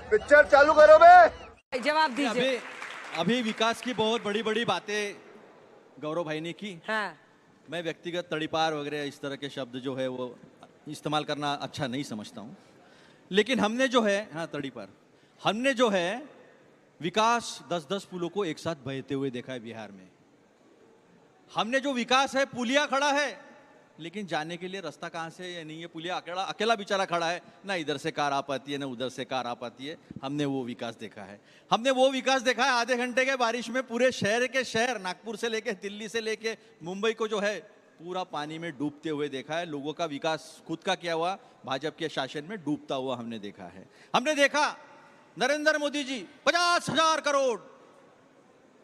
Picture चालू करो बे। जवाब दीजिए। अभी विकास की बहुत बड़ी बड़ी बातें गौरव भाई ने की। हाँ। मैं व्यक्तिगत तड़ीपार वगैरह इस तरह के शब्द जो है वो इस्तेमाल करना अच्छा नहीं समझता हूँ, लेकिन हमने जो है, हाँ तड़ीपार, हमने जो है विकास 10-10 पुलों को एक साथ बहते हुए देखा है बिहार में। हमने जो विकास है, पुलिया खड़ा है लेकिन जाने के लिए रास्ता कहाँ से या नहीं है, पुलिया अकेला बेचारा खड़ा है, ना इधर से कार आ पाती है ना उधर से कार आ पाती है। हमने वो विकास देखा है। हमने वो विकास देखा है आधे घंटे के बारिश में पूरे शहर के शहर, नागपुर से लेके दिल्ली से लेके मुंबई को जो है पूरा पानी में डूबते हुए देखा है। लोगों का विकास खुद का किया हुआ भाजपा के शासन में डूबता हुआ हमने देखा है। हमने देखा नरेंद्र मोदी जी 50,000 करोड़,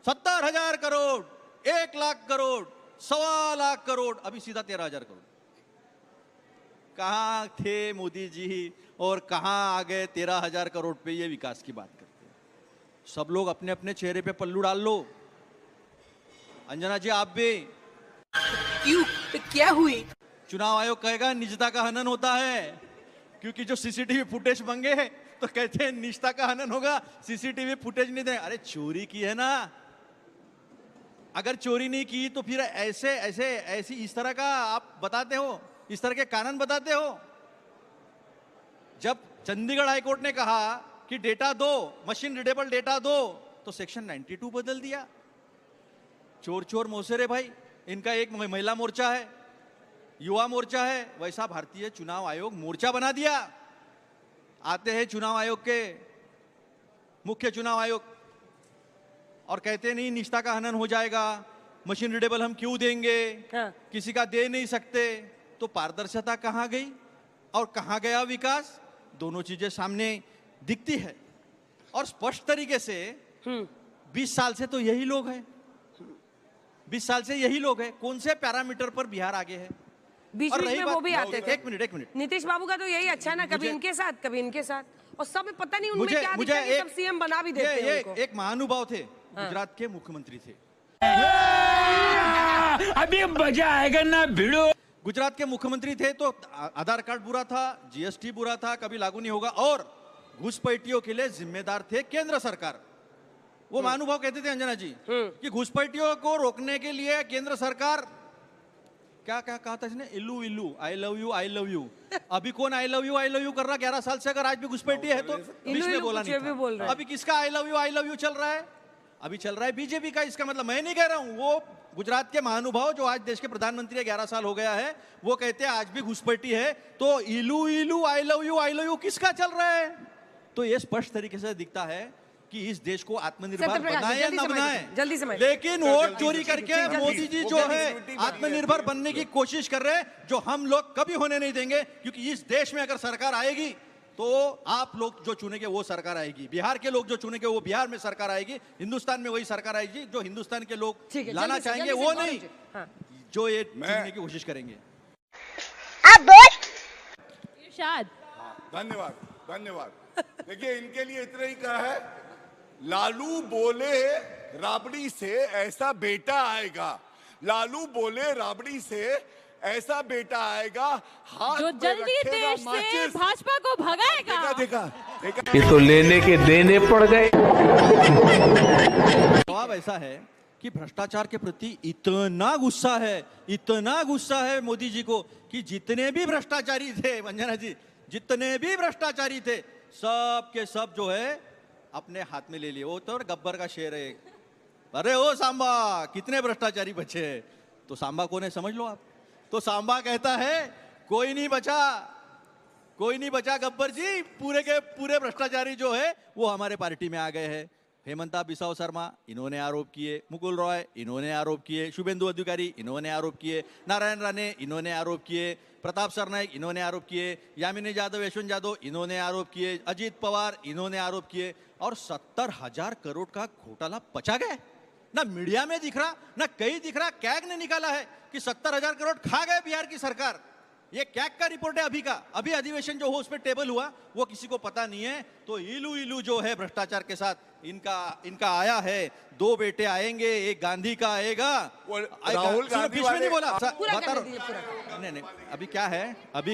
70,000 करोड़, 1 लाख करोड़, 1.25 लाख करोड़, अभी सीधा 13,000 करोड़। कहां थे मोदी जी और कहां आ गए 13,000 करोड़ पे ये विकास की बात करते हैं। सब लोग अपने अपने चेहरे पे पल्लू डाल लो। अंजना जी आप भी। क्यों? तो क्या हुई? चुनाव आयोग कहेगा निजता का हनन होता है, क्योंकि जो सीसीटीवी फुटेज मांगे तो कहते हैं निजता का हनन होगा, सीसीटीवी फुटेज नहीं दे। अरे चोरी की है ना, अगर चोरी नहीं की तो फिर ऐसी इस तरह का आप बताते हो, इस तरह के कानून बताते हो। जब चंडीगढ़ हाईकोर्ट ने कहा कि डेटा दो, मशीन रीडेबल डेटा दो, तो सेक्शन 92 बदल दिया। चोर चोर मोसेरे भाई, इनका एक महिला मोर्चा है, युवा मोर्चा है, वैसा भारतीय चुनाव आयोग मोर्चा बना दिया। आते हैं चुनाव आयोग के मुख्य चुनाव आयोग और कहते नहीं निष्ठा का हनन हो जाएगा, मशीन रीडेबल हम क्यों देंगे, हाँ। किसी का दे नहीं सकते। तो पारदर्शिता कहां गई और कहां गया विकास? दोनों चीजें सामने दिखती है और स्पष्ट तरीके से 20 साल से तो यही लोग हैं, 20 साल से यही लोग हैं। कौन से पैरामीटर पर बिहार आगे है? बीच में वो भी आते थे। एक मिनट। नीतीश बाबू का तो यही अच्छा ना, कभी इनके साथ कभी इनके साथ, और सब पता नहीं उनमें क्या मुझे दिक्कत है, सब सीएम बना भी देते हैं उनको। एक महानुभाव थे, गुजरात के मुख्यमंत्री थे। अभी मजा आएगा ना भिड़ो। गुजरात के मुख्यमंत्री थे तो आधार कार्ड बुरा था, जीएसटी बुरा था, कभी लागू नहीं होगा, और घुसपैठियों के लिए जिम्मेदार थे केंद्र सरकार। वो महानुभाव कहते थे अंजना जी कि घुसपैठियों को रोकने के लिए केंद्र सरकार क्या कहा था इसने, इल्लू इल्लू, आई लव यू। अभी कौन आई लव यू कर रहा 11 साल से? अगर आज भी घुसपैठी है तो बीच में बोला नहीं था। अभी किसका आई लव यू चल रहा है? अभी चल रहा है बीजेपी का। इसका मतलब मैं नहीं कह रहा हूं, वो गुजरात के महानुभाव जो आज देश के प्रधानमंत्री है, 11 साल हो गया है, वो कहते हैं आज भी घुसपैठी है। तो इलू आई लव यू किसका चल रहा है? तो ये स्पष्ट तरीके से दिखता है कि इस देश को आत्मनिर्भर बनाए या न बनाए, जल्दी समझ। लेकिन वोट चोरी करके मोदी जी जो है आत्मनिर्भर बनने की कोशिश कर रहे हैं, जो हम लोग कभी होने नहीं देंगे। क्योंकि इस देश में अगर सरकार आएगी तो आप लोग जो चुनेंगे वो सरकार आएगी, बिहार के लोग जो चुनेंगे वो बिहार में सरकार आएगी, हिंदुस्तान में वही सरकार आएगी जो हिंदुस्तान के लोग लाना चाहेंगे, वो नहीं जो ये चुनने की कोशिश करेंगे। धन्यवाद। देखिए इनके लिए इतना ही कहा है, लालू बोले राबड़ी से ऐसा बेटा आएगा, लालू बोले राबड़ी से ऐसा बेटा आएगा, हाथ जो जल्दी देश से भाजपा को भगाएगा। देखा। ये तो लेने के देने पड़ गए। जवाब ऐसा है कि भ्रष्टाचार के प्रति इतना गुस्सा है मोदी जी को कि जितने भी भ्रष्टाचारी थे, अंजना जी, जितने भी भ्रष्टाचारी थे सब के सब जो है अपने हाथ में ले लिए। वो तो गब्बर का शेर है, अरे ओ सांबा कितने भ्रष्टाचारी बचे हैं। तो सांबा कौन है समझ लो आप। तो सांबा कहता है कोई नहीं बचा गब्बर जी, पूरे के पूरे भ्रष्टाचारी जो है वो हमारे पार्टी में आ गए हैं। हेमंता बिसाव शर्मा इन्होंने आरोप किए, मुकुल रॉय इन्होंने आरोप किए, शुभेंदु अधिकारी इन्होंने आरोप किए, नारायण राणे इन्होंने आरोप किए, प्रताप सरनाइक इन्होंने आरोप किए, यामिनी यादव, यशवंत यादव इन्होंने आरोप किए, अजीत पवार इन्होंने आरोप किए, और 70,000 करोड़ का घोटाला बचा गया। ना मीडिया में दिख रहा, ना कहीं दिख रहा। कैग ने निकाला है कि 70,000 करोड़ खा गए बिहार की सरकार। ये कैग का रिपोर्ट है अभी अधिवेशन जो हो उस पर टेबल हुआ, वो किसी को पता नहीं है। तो इलू जो है भ्रष्टाचार के साथ इनका आया है। 2 बेटे आएंगे, एक गांधी का आएगा, राहुल गांधी बीच में नहीं बोला। नहीं, अभी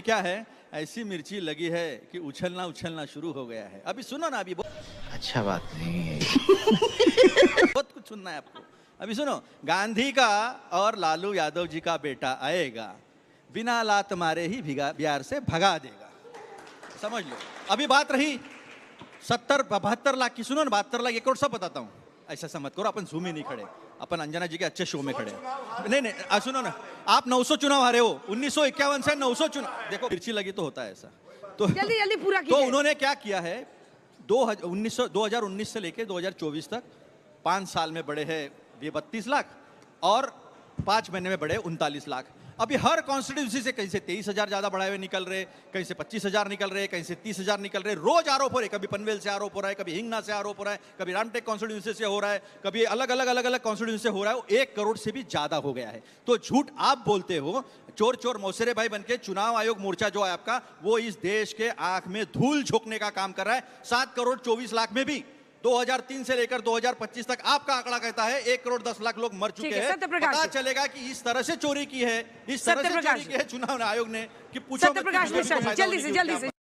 क्या है ऐसी मिर्ची लगी है कि उछलना उछलना शुरू हो गया है। अभी सुनो ना, अभी अच्छा बात नहीं है। बहुत कुछ सुनना है आपको। अभी सुनो, गांधी का और लालू यादव जी का बेटा आएगा, बिना लात मारे ही बिहार से भगा देगा, समझ लो। अभी बात रही 72 लाख की, सुनो ना, 72 लाख 1 करोड़ सब बताता हूँ, ऐसा ऐसा मत करो, अपन झूम ही नहीं खड़े, अपन अंजना जी के अच्छे शो में खड़े। नहीं, सुनो ना, आप 900 चुनाव हारे हो, 1951 से 900 चुनाव, देखो मिर्ची लगी तो होता है ऐसा। तो जल्दी जल्दी पूरा तो कीजिए। उन्होंने क्या किया है, 2019 से लेके 2024 तक 5 साल में बढ़े हैं ये 32 लाख और 5 महीने में बढ़े 39 लाख। अभी हर कॉन्स्टिट्यूंसी से कहीं से 23,000 ज्यादा बढ़ाए हुए निकल रहे, कहीं से 25,000 निकल रहे, कहीं से 30,000 निकल रहे। रोज आरोप हो रहे, कभी पनवेल से आरोप हो रहा है, कभी हिंगना से आरोप हो रहा है, कभी रामटेक कॉन्स्टिट्यूंसी से हो रहा है, कभी अलग अलग कॉन्स्टिट्यूंसी से हो रहा है। 1 करोड़ से भी ज्यादा हो गया है। तो झूठ आप बोलते हो, चोर चोर मौसेरे भाई बनके। चुनाव आयोग मोर्चा जो है आपका, वो इस देश के आंख में धूल झोंकने का काम कर रहा है। 7 करोड़ 24 लाख में भी 2003 से लेकर 2025 तक आपका आंकड़ा कहता है 1 करोड़ 10 लाख लोग मर चुके हैं। पता चलेगा कि इस तरह से चोरी की है, इस तरह से चोरी की है चुनाव आयोग ने कि पूछो मत। सत्यप्रकाश मिश्रा, जल्दी से।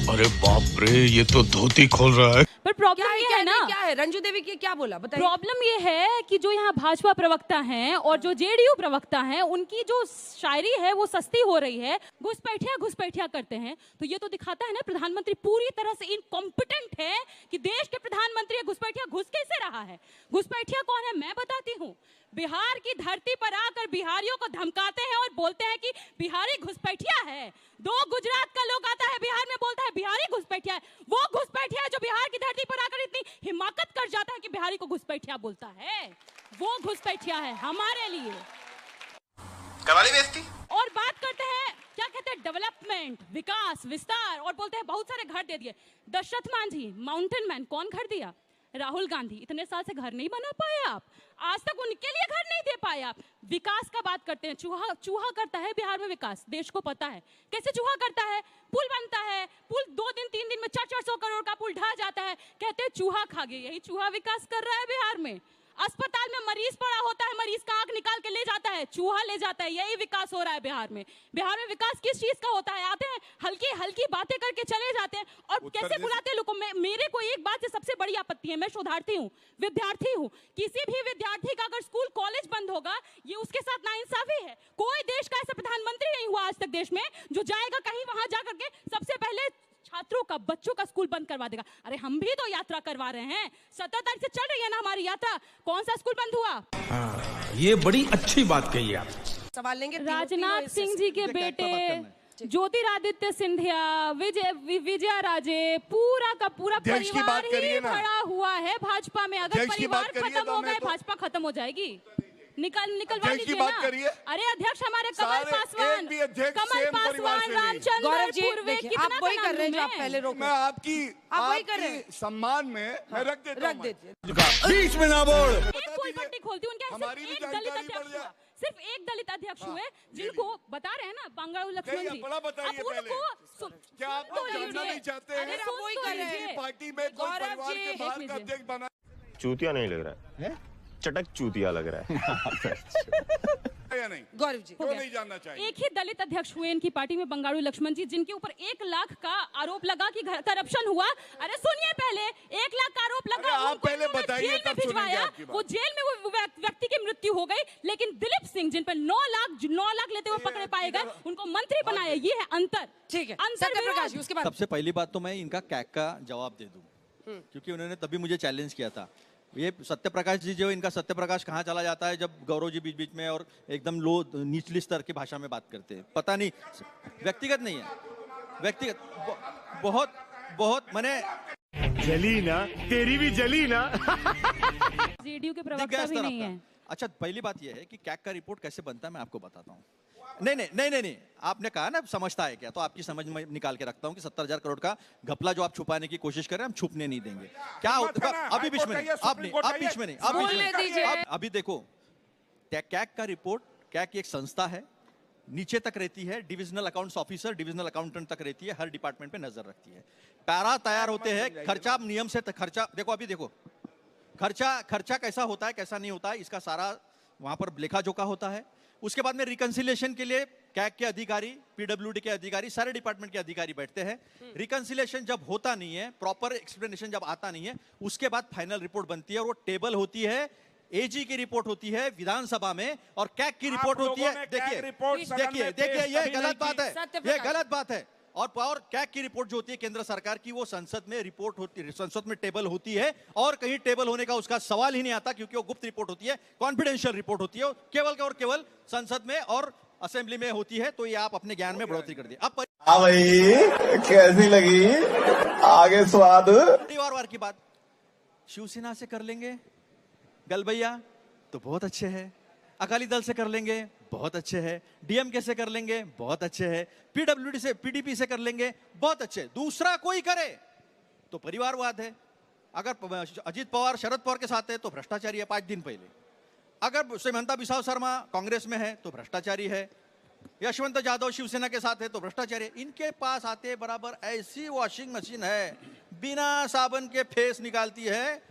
अरे बाप रे, ये तो धोती खोल रहा है। पर प्रॉब्लम ये है ना, क्या है रंजू देवी की, क्या बोला बताइए। प्रॉब्लम ये है कि जो यहाँ भाजपा प्रवक्ता हैं और जो जेडीयू प्रवक्ता हैं, उनकी जो शायरी है वो सस्ती हो रही है, घुसपैठिया करते हैं। तो ये तो दिखाता है ना, प्रधानमंत्री पूरी तरह से इनकॉम्पिटेंट है कि देश के प्रधानमंत्री घुसपैठिया घुस कैसे रहा है। घुसपैठिया कौन है मैं बताती हूँ। बिहार की धरती पर आकर बिहारियों को धमकाते हैं और बोलते हैं कि बिहारी घुसपैठिया है। 2 गुजरात का लोग आता है बिहार में, बोलता है बिहारी घुसपैठिया है। वो घुसपैठिया है जो बिहार की धरती पर आकर इतनी हिमाकत कर जाता है कि बिहारी को घुसपैठिया बोलता है। वो घुसपैठिया है हमारे लिए। करवाली बेइज्जती। और बात करते हैं, क्या कहते हैं, डेवलपमेंट, विकास, विस्तार, और बोलते हैं बहुत सारे घर दे दिए। दशरथ मांझी, माउंटेन मैन, कौन घर दिया? राहुल गांधी। इतने साल से घर नहीं बना पाए आप, आज तक उनके लिए घर नहीं दे पाए आप। विकास का बात करते हैं, चूहा करता है बिहार में विकास, देश को पता है कैसे चूहा करता है। पुल बनता है, पुल 2 दिन 3 दिन में 400 करोड़ का पुल ढह जाता है, कहते हैं चूहा खा गया। यही चूहा विकास कर रहा है बिहार में। अस्पताल में मरीज पड़ा होता है, मरीज का आंख निकाल के ले जाता है, चूहा ले जाता है। यही विकास हो रहा है बिहार में। बिहार में विकास किस चीज का होता है? आते हैं हल्की हल्की बातें करके चले जाते हैं और कैसे बुलाते हैं लोगों को। मेरे को एक बात से सबसे बड़ी आपत्ति है, मैं शोधार्थी हूँ, विद्यार्थी हूँ। किसी भी विद्यार्थी का अगर स्कूल कॉलेज बंद होगा, ये उसके साथ नाइंसाफी है। कोई देश का ऐसा प्रधानमंत्री नहीं हुआ आज तक देश में जो जाएगा कहीं वहां जाकर के सबसे पहले छात्रों का, बच्चों का स्कूल बंद करवा देगा। अरे हम भी तो यात्रा करवा रहे हैं, 17 तारीख से चल रही है ना हमारी यात्रा, कौन सा स्कूल बंद हुआ? ये बड़ी अच्छी बात कही आप। सवाल लेंगे। राजनाथ सिंह जी के बेटे ज्योतिरादित्य सिंधिया, विजया राजे, पूरा का पूरा परिवार ही खड़ा हुआ है भाजपा में। अगर परिवार खत्म हो गए, भाजपा खत्म हो जाएगी। निकलवा दीजिए ना। अरे अध्यक्ष हमारे कमल पासवान, रामचंद्र पूर्वे, आप वही कर रहे हैं जो आप पहले रोक। मैं आपकी सम्मान में मैं रख देता हूं। बीच में ना बोल। एक पोल पट्टी खोलती हूँ, उनके सिर्फ एक दलित अध्यक्ष हुआ, सिर्फ एक दलित अध्यक्ष हुए, जिनको बता रहे हैं ना बंगारू लक्ष्मण जी। बताइए पहले, क्या आप जानना नहीं चाहते हैं पार्टी में कोई परिवार के बाहर का अध्यक्ष बना? चूतिया नहीं लग रहा है, चटक चूतिया लग रहा है। या नहीं? गौरव जी, क्यों नहीं जानना चाहिए? एक ही दलित अध्यक्ष हुए इनकी पार्टी में, बंगारू लक्ष्मण जी, जिनके ऊपर 1 लाख का आरोप लगा कि करप्शन हुआ। अरे सुनिए, पहले 1 लाख का आरोप लगा, आप पहले बताइए, जेल में भिजवाया, वो जेल में वो व्यक्ति की मृत्यु हो गई। लेकिन दिलीप सिंह, जिन पर 9 लाख लेते हुए पकड़े पाए गए, उनको मंत्री बनाया। ये है अंतर। ठीक है, अंतर। उसके बाद सबसे पहली बात तो मैं इनका कैक का जवाब दे दूं, क्योंकि उन्होंने तभी मुझे चैलेंज किया था। ये सत्यप्रकाश जी जो, इनका सत्यप्रकाश कहाँ चला जाता है जब गौरव जी बीच बीच में और एकदम लो निचली स्तर की भाषा में बात करते हैं। पता नहीं, व्यक्तिगत नहीं है, व्यक्तिगत बहुत मैंने जली ना, तेरी भी जली ना। जेडीयू के प्रवक्ता भी नहीं है। अच्छा, पहली बात यह है कि कैक का रिपोर्ट कैसे बनता है मैं आपको बताता हूँ। नहीं, आपने कहा ना समझता है क्या, तो आपकी समझ में निकाल के रखता हूँ कि 70,000 करोड़ का घपला जो आप छुपाने की कोशिश कर रहे हैं, हम छुपने नहीं देंगे। क्या अभी बीच में नहीं, अभी देखो, कैक का रिपोर्ट, कैक एक संस्था है, नीचे तक रहती है, divisional accounts officer, divisional accountant तक रहती है, हर डिपार्टमेंट पे नजर रखती है। पैरा तैयार होते हैं, खर्चा नियम से खर्चा देखो, अभी देखो खर्चा कैसा होता है कैसा नहीं होता है, इसका सारा वहां पर लेखा जोखा होता है। उसके बाद में रिकंसिलिएशन के लिए कैग के अधिकारी, पीडब्ल्यूडी के अधिकारी, सारे डिपार्टमेंट के अधिकारी बैठते हैं। रिकंसिलिएशन जब होता नहीं है, प्रॉपर एक्सप्लेनेशन जब आता नहीं है, उसके बाद फाइनल रिपोर्ट बनती है और वो टेबल होती है, एजी की रिपोर्ट होती है विधानसभा में और कैग की रिपोर्ट होती है। देखिए ये गलत बात है, ये गलत बात है। और कैग की रिपोर्ट जो होती है केंद्र सरकार की, वो संसद में रिपोर्ट होती है, संसद में टेबल होती है और कहीं टेबल होने का उसका सवाल ही नहीं आता, क्योंकि वो गुप्त रिपोर्ट होती है, कॉन्फिडेंशियल रिपोर्ट होती है, केवल संसद में और असेंबली में होती है। तो ये आप अपने ज्ञान में बढ़ोतरी कर दिए। अब भाई कैसी लगी आगे स्वाद? परिवारवार की बात शिवसेना से कर लेंगे गलबैया तो बहुत अच्छे हैं, अकाली दल से कर लेंगे बहुत अच्छे हैं, डीएमके से कर लेंगे बहुत अच्छे हैं, पीडब्ल्यूडी से, पीडीपी से कर लेंगे बहुत अच्छे। दूसरा कोई करे तो परिवारवाद है। अगर अजीत पवार शरद पवार के साथ है तो भ्रष्टाचारी है 5 दिन पहले। अगर सुमंता बिसाव शर्मा कांग्रेस में है तो भ्रष्टाचारी है। यशवंत यादव शिवसेना के साथ है तो भ्रष्टाचारी है। इनके पास आते बराबर ऐसी वॉशिंग मशीन है, बिना साबुन के फेस निकालती है,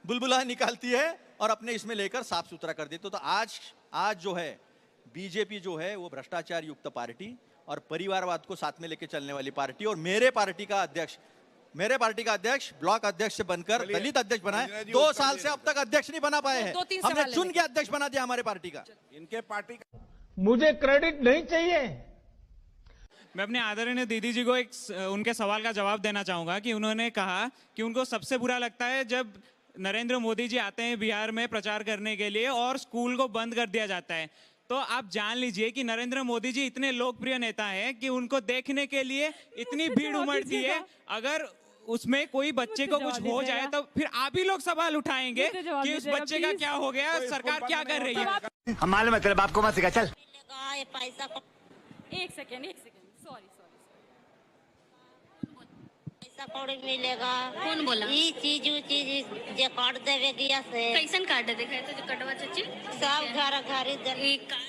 बुलबुला निकालती है और अपने इसमें लेकर साफ सुथरा कर देते। तो आज जो है बीजेपी जो है वो भ्रष्टाचार युक्त पार्टी और परिवारवाद को साथ में लेके चलने वाली पार्टी, और मेरे पार्टी का अध्यक्ष ब्लॉक अध्यक्ष से बनकर दलित अध्यक्ष बना है। 2 साल से अब तक अध्यक्ष नहीं बना पाए हैं, हमने चुन के अध्यक्ष बना दिया हमारे पार्टी का। इनके पार्टी का मुझे क्रेडिट नहीं चाहिए। मैं अपने आदरणीय दीदी जी को उनके सवाल का जवाब देना चाहूंगा कि उन्होंने कहा कि उनको सबसे बुरा लगता है जब नरेंद्र मोदी जी आते हैं बिहार में प्रचार करने के लिए और स्कूल को बंद कर दिया जाता है। तो आप जान लीजिए कि नरेंद्र मोदी जी इतने लोकप्रिय नेता हैं कि उनको देखने के लिए इतनी भीड़ उमड़ती है। अगर उसमें कोई बच्चे को कुछ हो जाए तो फिर आप ही लोग सवाल उठाएंगे कि उस बच्चे का क्या हो गया, सरकार क्या कर रही है। हम मालूम है तेरे बाप को मत सिखा, चल। एक सेकेंड सॉरी पैसा कौड़ी मिलेगा। कौन बोला? ई चीज जे कार्ड देवे गया से कैसन कार्ड दिखाए तो जो कटवा चाची सब घर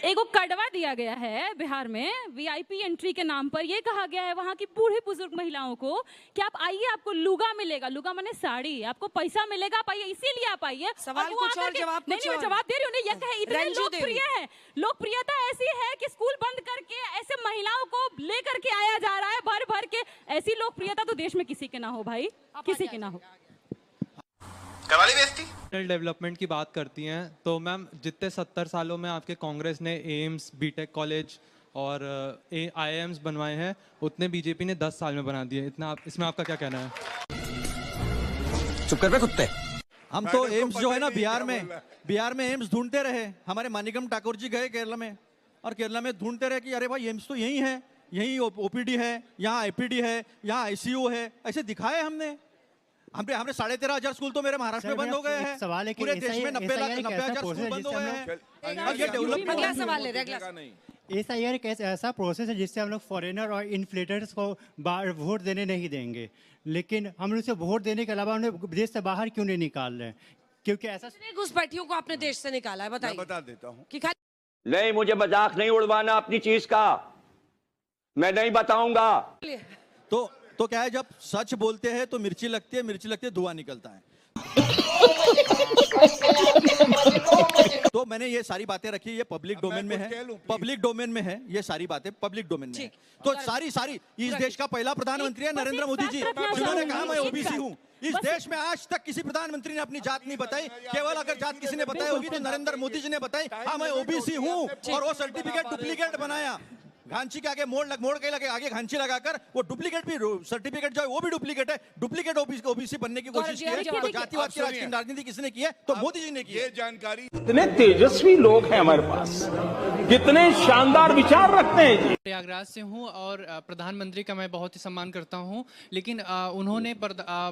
एगो कड़वा दिया गया है बिहार में वीआईपी एंट्री के नाम पर। ये कहा गया है वहाँ की बूढ़ी बुजुर्ग महिलाओं को कि आप आइए, आपको लुगा मिलेगा, लुगा माने साड़ी, आपको पैसा मिलेगा, आप आइए, इसीलिए आप आइए। सवाल कुछ और जवाब कुछ और। मैं जवाब दे रही हूँ। ये कहे इतने लोकप्रिय है, लोकप्रियता ऐसी है कि स्कूल बंद करके ऐसे महिलाओं को लेकर के आया जा रहा है भर भर के। ऐसी लोकप्रियता तो देश में किसी के ना हो भाई, किसी के ना हो। करवाली बेइज्जती। डेवलपमेंट की बात करती हैं तो मैम जितने 70 सालों में आपके कांग्रेस ने एम्स, बीटेक कॉलेज और आईआईएम्स बनवाए हैं, उतने बीजेपी ने 10 साल में बना दिए। इतना इसमें आपका क्या कहना है? चुप कर बे कुत्ते। हम तो एम्स जो है ना बिहार में एम्स ढूंढते रहे। हमारे मानिकम ठाकुर जी गए केरला में और केरला में ढूंढते रहे कि अरे भाई एम्स तो यही है, यही ओपीडी है, यहाँ आईपीडी है, यहाँ आईसीयू है, ऐसे दिखाए हमने 13,500 स्कूल तो मेरे महाराष्ट्र में बंद हो गए हैं। सवाल है कि पूरे देश में 90,000 स्कूल बंद हो गए हैं। ये डेवलपमेंट अगला सवाल ले रहे हैं। SIR एक ऐसा प्रोसेस है जिससे हम लोग फॉरेनर और इन्फ्लेटर्स को वोट देने नहीं देंगे, लेकिन हम लोग से वोट देने के अलावा उन्हें देश से बाहर क्यों नहीं निकाल रहे हैं? क्योंकि ऐसा घुसपैठियों को आपने देश से निकाला है, बताइए। बता देता हूँ कि खाली नहीं, मुझे मजाक नहीं उड़वाना अपनी चीज का, मैं नहीं बताऊंगा। तो क्या है, जब सच बोलते हैं तो मिर्ची लगती है धुआं निकलता है। तो मैंने ये सारी बातें रखी, ये पब्लिक डोमेन में है, ये सारी बातें पब्लिक डोमेन में है। तो सारी इस देश का पहला प्रधानमंत्री है नरेंद्र मोदी जी, जिन्होंने कहा मैं ओबीसी हूँ। इस देश में आज तक किसी प्रधानमंत्री ने अपनी जात नहीं बताई। केवल अगर जात किसी ने बताई होगी तो नरेंद्र मोदी जी ने बताई, हाँ मैं ओबीसी हूँ, और वो सर्टिफिकेट डुप्लीकेट बनाया। घांची के आगे मोड़ के लगे आगे घांची लगाकर वो डुप्लीकेट भी सर्टिफिकेट जो है वो भी डुप्लीकेट है। डुप्लीकेट ओबीसी बनने की कोशिश की है। तो जातिवाद की राजनीति किसने की है? तो मोदी जी ने की है। ये जानकारी कितने तेजस्वी लोग हैं हमारे पास, कितने शानदार विचार रखते हैं जी। प्रयागराज से हूँ और प्रधानमंत्री का मैं बहुत ही सम्मान करता हूँ, लेकिन उन्होंने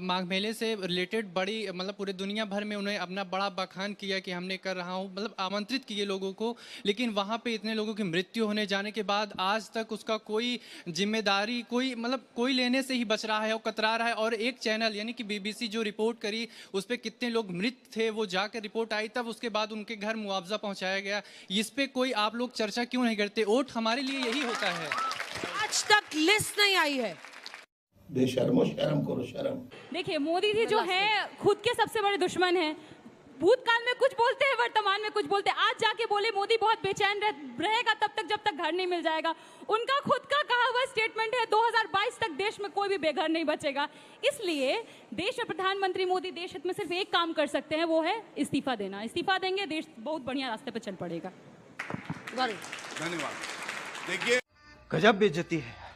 माघ मेले से रिलेटेड बड़ी मतलब पूरे दुनिया भर में उन्हें अपना बड़ा बखान किया कि हमने कर रहा हूँ, मतलब आमंत्रित किए लोगों को, लेकिन वहाँ पे इतने लोगों की मृत्यु होने जाने के बाद आज तक उसका कोई जिम्मेदारी कोई लेने से ही बच रहा है और कतरा रहा है। और एक चैनल यानी कि BBC जो रिपोर्ट करी उस पर कितने लोग मृत थे वो जाकर रिपोर्ट आई, तब उसके बाद उनके घर मुआवजा पहुंचाया गया। इस पे कोई आप लोग चर्चा क्यों नहीं करते? वोट हमारे लिए यही होता है। आज तक लिस्ट नहीं आई है। बेशर्मो, शर्म करो, शर्म। देखिए मोदी जी जो है खुद के सबसे बड़े दुश्मन हैं। भूतकाल में कुछ बोलते हैं, वर्तमान में कुछ बोलते हैं। आज जाके बोले मोदी बहुत बेचैन रहेगा तब तक जब तक घर नहीं मिल जाएगा। उनका खुद का कहा हुआ स्टेटमेंट है 2022 तक देश में कोई भी बेघर नहीं बचेगा। इसलिए देश में प्रधानमंत्री मोदी देश हित में सिर्फ एक काम कर सकते हैं, वो है इस्तीफा देना। इस्तीफा देंगे, देश बहुत बढ़िया रास्ते पर चल पड़ेगा। धन्यवाद। देखिए, गजब बेइज्जती है।